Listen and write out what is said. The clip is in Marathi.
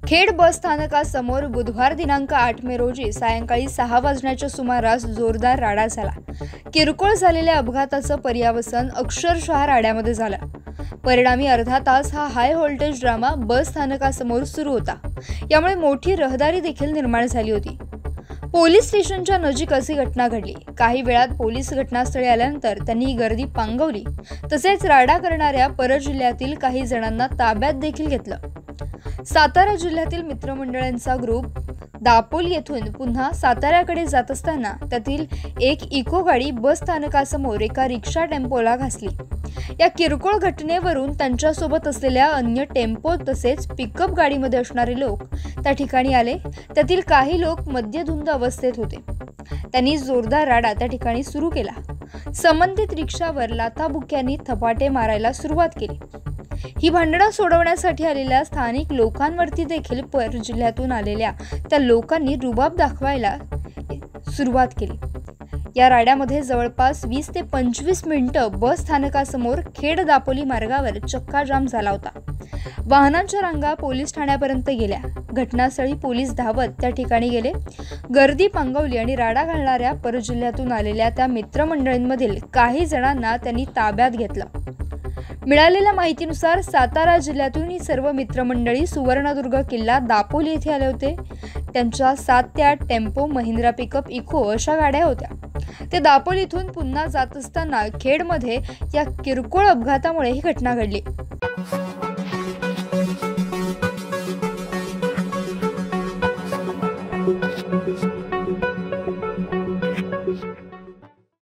खेड बस स्थानकासमोर बुधवार दिनांक 8 मे रोजी सायंकाळी 6 वाजण्याच्या सुमारास जोरदार राडा झाला। किरकोळ झालेल्या अपघाताचं पर्यावसन अक्षरशः राड्यामध्ये झालं। परिणामी अर्धा तास हा हाय व्होल्टेज ड्रामा बस स्थानकासमोर सुरू होता। यामुळे मोठी रहदारी देखील निर्माण झाली होती। पोलीस स्टेशनच्या नजीक अशी घटना घडली। काही वेळात पोलीस घटनास्थळी आल्यानंतर त्यांनी ही गर्दी पांगवली। तसेच राडा करणाऱ्या परजिल्ह्यातील काही जणांना ताब्यात देखील घेतलं। सातारा जिल्ह्यातील मित्रमंडळांचा ग्रुप दापोली येथून पुन्हा साताऱ्याकडे जात असताना त्यातील एक इको गाडी बस स्थानकासमोर एका रिक्षा टेम्पोला घासली। या किरकोळ घटनेवरून त्यांच्यासोबत असलेल्या अन्य टेम्पो तसेच पिकअप गाडीमध्ये असणारे लोक त्या ठिकाणी आले। त्यातील काही लोक मद्यधुंद अवस्थेत होते। त्यांनी जोरदार राडा त्या ठिकाणी सुरू केला। संबंधित रिक्षावर लाथाबुक्क्यांनी थपाटे मारायला सुरुवात केली। ही भांडणं सोडवण्यासाठी आलेल्या स्थानिक लोकांवरती देखील परजिल्ह्यातून आलेल्या त्या लोकांनी रुबाब दाखवायला सुरुवात केली। या राड्यामध्ये जवळपास 20 ते 25 मिनिटं बस स्थानकासमोर खेड दापोली मार्गावर चक्काजाम झाला होता। वाहनांच्या रांगा पोलीस ठाण्यापर्यंत गेल्या। घटनास्थळी पोलीस धावत त्या ठिकाणी गेले, गर्दी पांगवली आणि राडा घालणाऱ्या परजिल्ह्यातून आलेल्या त्या मित्रमंडळींमधील काही जणांना त्यांनी ताब्यात घेतलं। मिळालेल्या माहितीनुसार सातारा जिल्ह्यातून ही सर्व मित्रमंडळी सुवर्णदुर्ग किल्ला दापोली येथे आले होते। त्यांच्या 7 ते 8 टेम्पो, महिंद्रा पिकअप, इको अशा गाड्या होत्या। ते दापोलीतून पुन्हा जात असताना खेडमध्ये या किरकोळ अपघातामुळे ही घटना घडली।